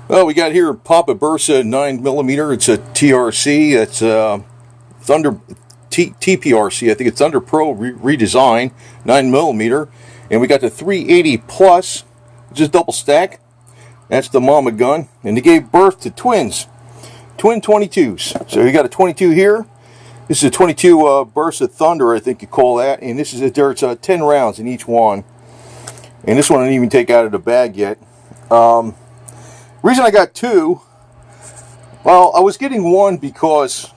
Well, we got here Papa Bersa 9mm. It's a TRC. It's Thunder TPRC. I think it's Thunder Pro redesign 9mm. And we got the 380 Plus, which is double stack. That's the mama gun. And they gave birth to twins, twin 22s. So you got a 22 here. This is a 22 Bersa Thunder, I think you call that. And this is there's 10 rounds in each one. And this one I didn't even take out of the bag yet. Reason I got two, well, I was getting one because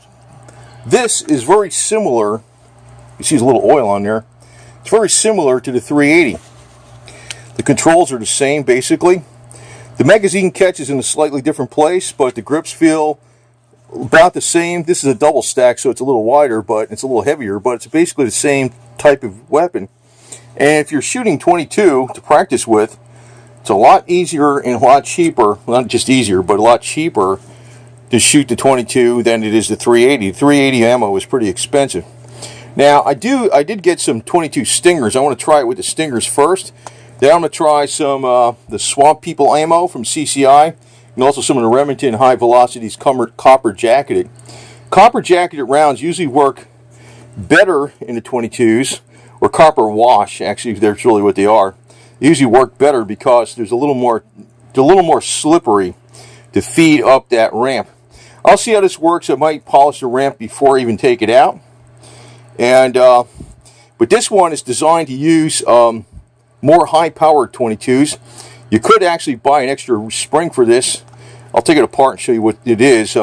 this is very similar. You see a little oil on there. It's very similar to the 380. The controls are the same, basically. The magazine catch is in a slightly different place, but the grips feel about the same. This is a double stack, so it's a little wider, but it's a little heavier, but it's basically the same type of weapon. And if you're shooting 22 to practice with, it's a lot easier and a lot cheaper, not just easier, but a lot cheaper to shoot the 22 than it is the 380. The 380 ammo is pretty expensive. Now, I did get some 22 Stingers. I want to try it with the Stingers first. Then I'm going to try some the Swamp People ammo from CCI, and also some of the Remington High Velocities copper jacketed. Copper jacketed rounds usually work better in the 22s, or copper wash, actually, that's really what they are. They usually work better because there's a little more slippery to feed up that ramp. I'll see how this works. I might polish the ramp before I even take it out. And but this one is designed to use more high-powered 22s. You could actually buy an extra spring for this. I'll take it apart and show you what it is,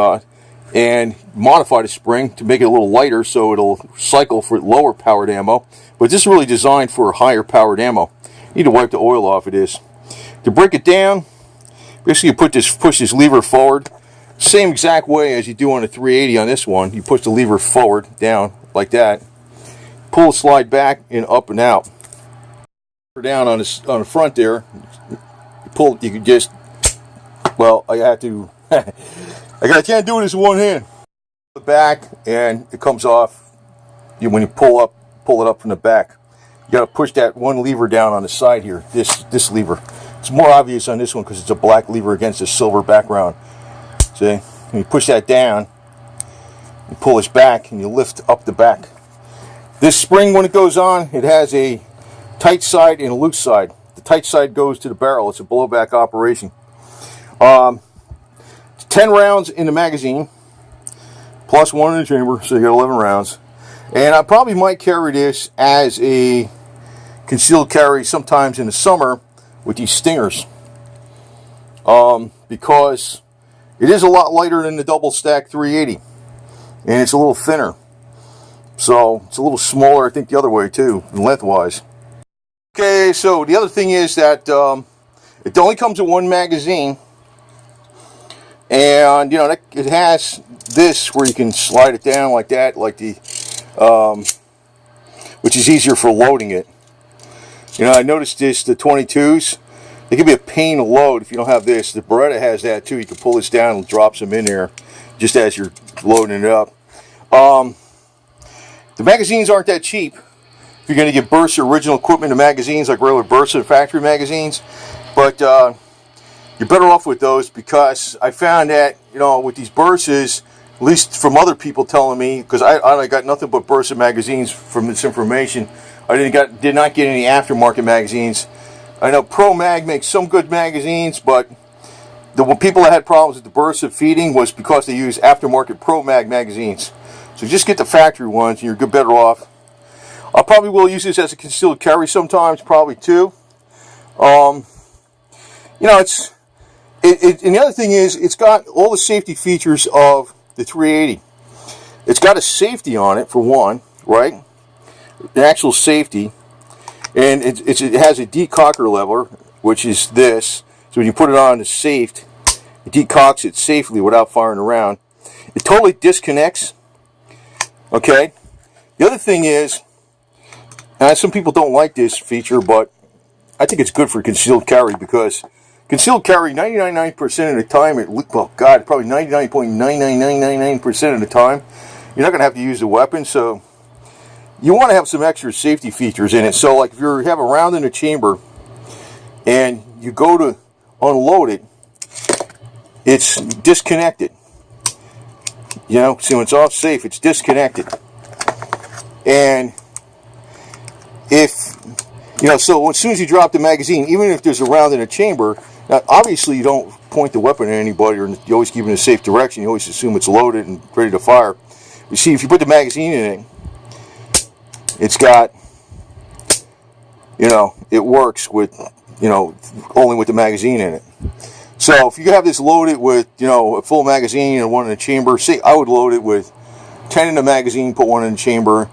and modify the spring to make it a little lighter so it'll cycle for lower powered ammo. But this is really designed for higher powered ammo. You need to wipe the oil off of this. To break it down, basically you push this lever forward, same exact way as you do on the 380 on this one. You push the lever forward, down, like that. Pull the slide back and up and out. Down on the front there. You can just, well, I have to, I can't do this with one hand. The back, and it comes off. When you pull it up from the back. You got to push that one lever down on the side here. This lever. It's more obvious on this one because it's a black lever against a silver background. See? And you push that down, you pull this back, and you lift up the back. This spring, when it goes on, it has a tight side and a loose side. The tight side goes to the barrel. It's a blowback operation. 10 rounds in the magazine, plus one in the chamber, so you got 11 rounds. And I probably might carry this as a concealed carry sometimes in the summer with these Stingers, because it is a lot lighter than the double stack 380, and it's a little thinner, so it's a little smaller, I think, the other way too, lengthwise. Okay, so the other thing is that it only comes with one magazine, and it has this where you can slide it down like that, like the which is easier for loading it. I noticed this, the 22s, they can be a pain to load if you don't have this. The Beretta has that too. You can pull this down and drop some in there just as you're loading it up. The magazines aren't that cheap. If you're going to get Bersa original equipment and magazines like regular Bersa factory magazines, but you're better off with those, because I found that with these Bersas, at least from other people telling me, because I got nothing but Bersa magazines from this information. I did not get any aftermarket magazines. I know Pro Mag makes some good magazines, but the people that had problems with the Bersa feeding was because they use aftermarket Pro Mag magazines. So just get the factory ones, and you're better off. I probably will use this as a concealed carry sometimes, probably too. And the other thing is, it's got all the safety features of the 380. It's got a safety on it, for one, right? An actual safety. And it has a decocker lever, which is this. So when you put it on, it's safe. It decocks it safely without firing around. It totally disconnects. Okay? The other thing is, some people don't like this feature, but I think it's good for concealed carry, because concealed carry 99% of the time, probably 99.99999% of the time, you're not going to have to use the weapon, so you want to have some extra safety features in it. So like if you have a round in the chamber and you go to unload it, it's disconnected. You know, see when it's off safe, it's disconnected. And if, you know, so as soon as you drop the magazine, even if there's a round in a chamber, now obviously you don't point the weapon at anybody, or you always keep it in a safe direction. You always assume it's loaded and ready to fire. You see, if you put the magazine in it, it's got, you know, it works with, you know, only with the magazine in it. So if you have this loaded with, you know, a full magazine and one in the chamber, say I would load it with 10 in the magazine, put one in the chamber,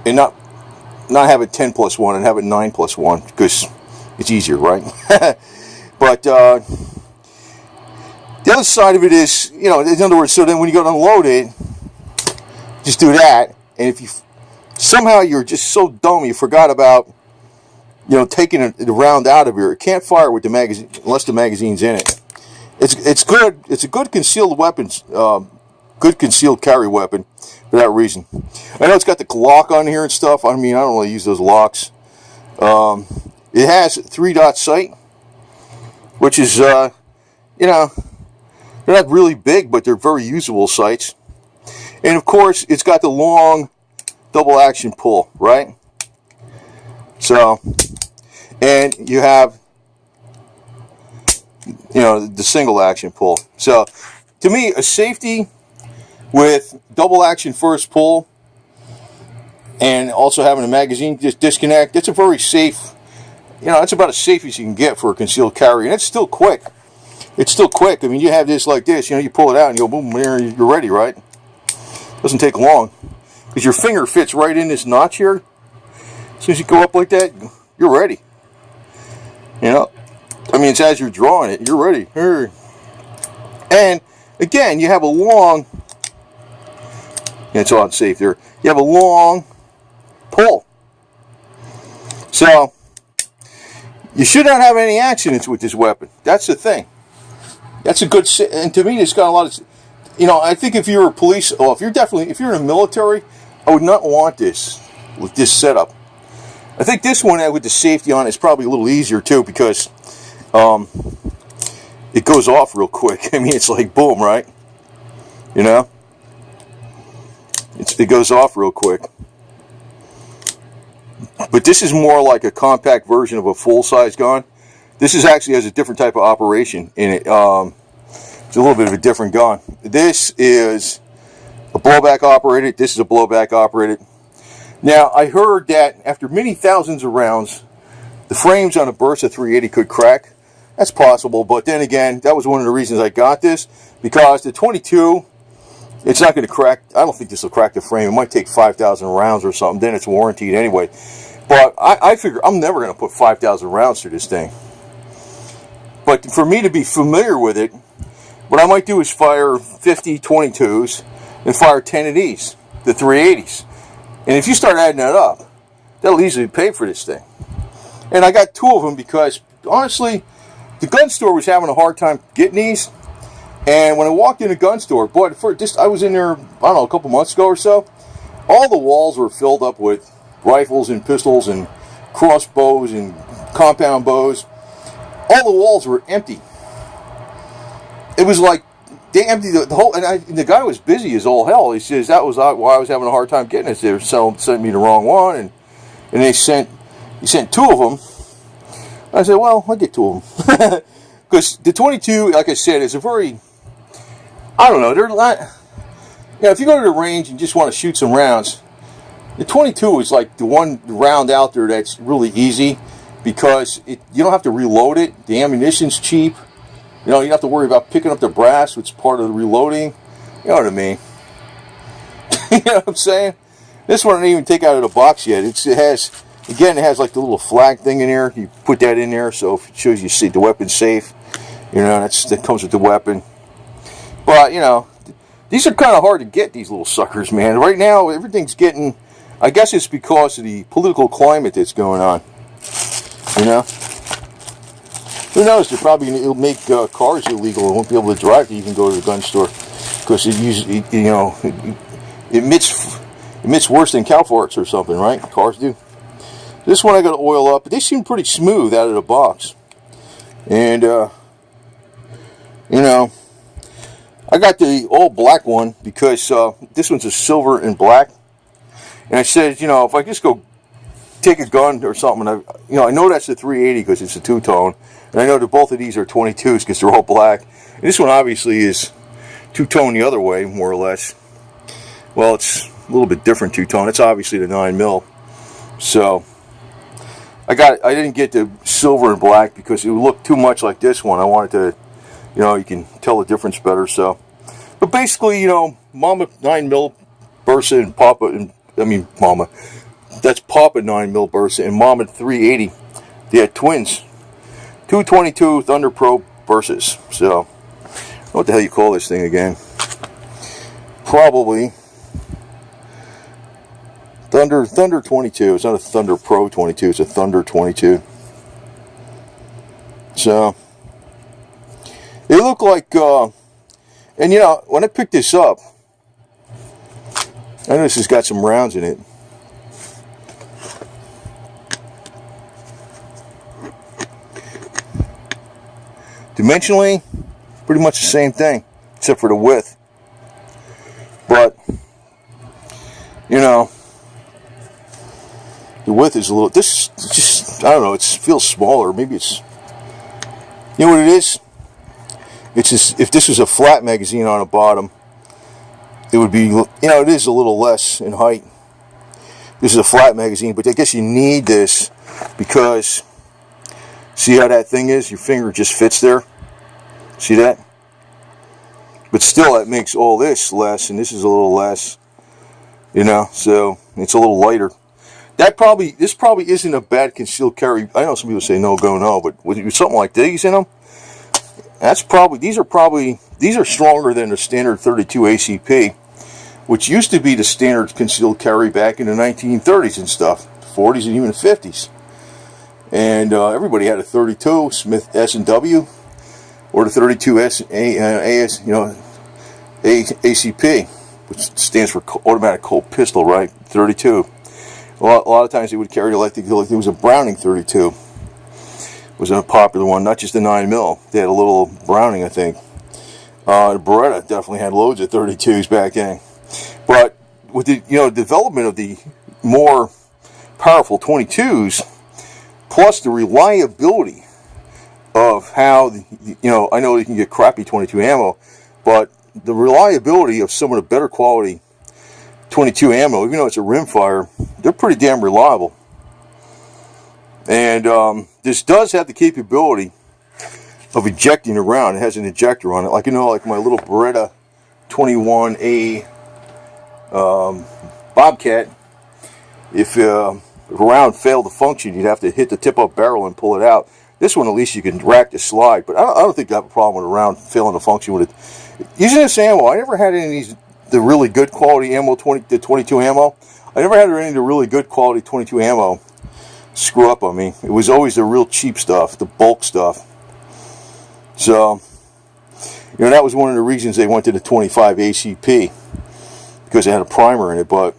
and not have it 10 plus 1 and have it 9 plus 1, because it's easier, right? But the other side of it is, you know, in other words, so then when you go to unload it, just do that. And if you somehow you're just so dumb you forgot about, you know, taking the round out of here, it can't fire with the magazine unless the magazine's in it. It's good. It's a good concealed weapons, good concealed carry weapon for that reason. I know it's got the lock on here and stuff. I mean, I don't really use those locks. It has 3-dot sight, which is, you know, they're not really big, but they're very usable sights. And of course, it's got the long double action pull, right? So, and you have, you know, the single action pull. So, to me, a safety with double action first pull and also having a magazine just disconnect, it's a very safe, you know, it's about as safe as you can get for a concealed carry. And it's still quick. It's still quick. I mean, you have this like this, you know, you pull it out and you go boom, there, you're ready, right? Doesn't take long. Because your finger fits right in this notch here. As soon as you go up like that, you're ready. You know? I mean, it's as you're drawing it, you're ready. And, again, you have a long, it's on safe there, you have a long pull. So, you should not have any accidents with this weapon. That's the thing. That's a good, and to me, it's got a lot of, you know, I think if you're a police, well, if you're in the military, I would not want this with this setup. I think this one with the safety on is probably a little easier too, because it goes off real quick. I mean, it's like boom, right? You know, it goes off real quick. But this is more like a compact version of a full-size gun. This is actually has a different type of operation in it. It's a little bit of a different gun. This is a blowback operated. This is a blowback operated. Now, I heard that after many thousands of rounds, the frames on a Bersa 380 could crack. That's possible, but then again, that was one of the reasons I got this, because the 22, it's not going to crack. I don't think this will crack the frame. It might take 5,000 rounds or something. Then it's warranted anyway. But I figure I'm never going to put 5,000 rounds through this thing. But for me to be familiar with it, what I might do is fire 50 22s and fire 10 of these, the 380s. And if you start adding that up, that'll easily pay for this thing. And I got 2 of them because, honestly, the gun store was having a hard time getting these. And when I walked in the gun store, boy, I was in there, I don't know, a couple months ago or so, all the walls were filled up with rifles and pistols and crossbows and compound bows. All the walls were empty. It was like they emptied the whole. And the guy was busy as all hell. He says that was why I was having a hard time getting it. They were sent me the wrong one, and he sent 2 of them. I said, well, I'll get 2 of them because the 22, like I said, is a very, I don't know. They're not. You know, if you go to the range and just want to shoot some rounds, the 22 is like the one round out there that's really easy because you don't have to reload it. The ammunition's cheap. You know, you don't have to worry about picking up the brass, which is part of the reloading. You know what I mean? You know what I'm saying? This one I didn't even take out of the box yet. It has like the little flag thing in there. You put that in there so it shows you see the weapon's safe. You know, that comes with the weapon. But, you know, these are kind of hard to get, these little suckers, man. Right now, everything's getting, I guess it's because of the political climate that's going on. You know? Who knows? They're probably going to make cars illegal and won't be able to drive to even go to the gun store because it usually, you know, it emits worse than cow farts or something, right? Cars do. This one I got to oil up, but they seem pretty smooth out of the box. And, you know, I got the old black one because this one's a silver and black. And I said, you know, if I just go take a gun or something, I know that's a 380 because it's a two-tone. And I know that both of these are 22s because they're all black. And this one obviously is two-tone the other way, more or less. Well, it's a little bit different two-tone. It's obviously the 9mm. So I didn't get the silver and black because it would look too much like this one. I wanted to, you know, you can tell the difference better. So, but basically, you know, Mama 9mm Bersa and Papa, Mama, that's Papa 9mm Bersa and Mama 380. They had twins, 222 Thunder Pro Bersas. So, what the hell you call this thing again? Probably Thunder 22. It's not a Thunder Pro 22. It's a Thunder 22. So they look like, and you know, when I picked this up, I know this has got some rounds in it. Dimensionally, pretty much the same thing, except for the width. But, you know, the width is a little, this just, I don't know, it feels smaller. Maybe it's, you know what it is? It's just, if this was a flat magazine on the bottom, it would be, you know, it is a little less in height. This is a flat magazine, but I guess you need this because, see how that thing is? Your finger just fits there. See that? But still, that makes all this less, and this is a little less, you know, so it's a little lighter. This probably isn't a bad concealed carry. I know some people say no go no, but with something like these in them, these are stronger than the standard 32 ACP, which used to be the standard concealed carry back in the 1930s and stuff, 40s and even 50s. And everybody had a 32 Smith S&W or the 32 ACP, which stands for automatic Colt pistol, right? 32. A lot of times they would carry like it was a Browning 32. It was a popular one, not just a 9mm. They had a little Browning, I think. The Beretta definitely had loads of 32s back then. But with the development of the more powerful 22s, plus the reliability of how, I know you can get crappy 22 ammo, but the reliability of some of the better quality 22 ammo, even though it's a rimfire, they're pretty damn reliable. And this does have the capability of ejecting a round. It has an ejector on it, like my little Beretta 21A Bobcat. If a round failed to function, you'd have to hit the tip-up barrel and pull it out. This one, at least, you can rack the slide. But I don't think I have a problem with a round failing to function with it. Using this ammo, I never had any of these, the really good quality ammo, the 22 ammo. I never had any of the really good quality 22 ammo screw up on me. It was always the real cheap stuff, the bulk stuff. So, that was one of the reasons they went to the 25 ACP, because it had a primer in it. But,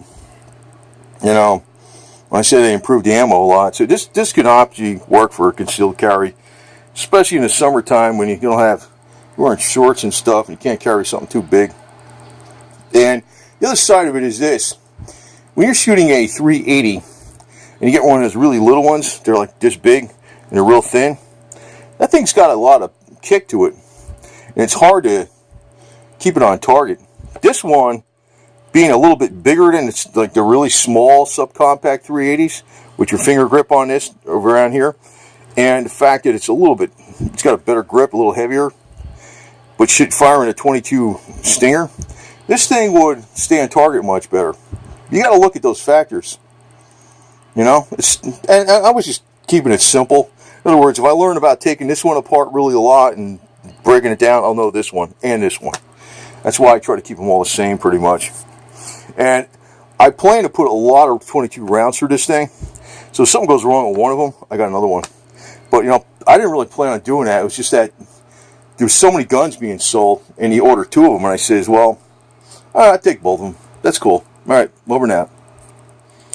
I said they improved the ammo a lot. So this can actually work for a concealed carry, especially in the summertime when you're wearing shorts and stuff and you can't carry something too big. And the other side of it is this. When you're shooting a 380 and you get one of those really little ones, they're like this big and they're real thin, that thing's got a lot of kick to it. And it's hard to keep it on target. This one, being a little bit bigger than it's like the really small subcompact 380s with your finger grip on this over around here, and the fact that it's got a better grip, a little heavier, but should fire in a 22 Stinger, this thing would stay on target much better. You got to look at those factors. And I was just keeping it simple. In other words, if I learn about taking this one apart really a lot and breaking it down, I'll know this one and this one. That's why I try to keep them all the same pretty much. And I plan to put a lot of 22 rounds through this thing. So if something goes wrong with one of them, I got another one. But, I didn't really plan on doing that. It was just that there was so many guns being sold, and he ordered 2 of them. And I says, well, I'll take both of them. That's cool. All right, over now.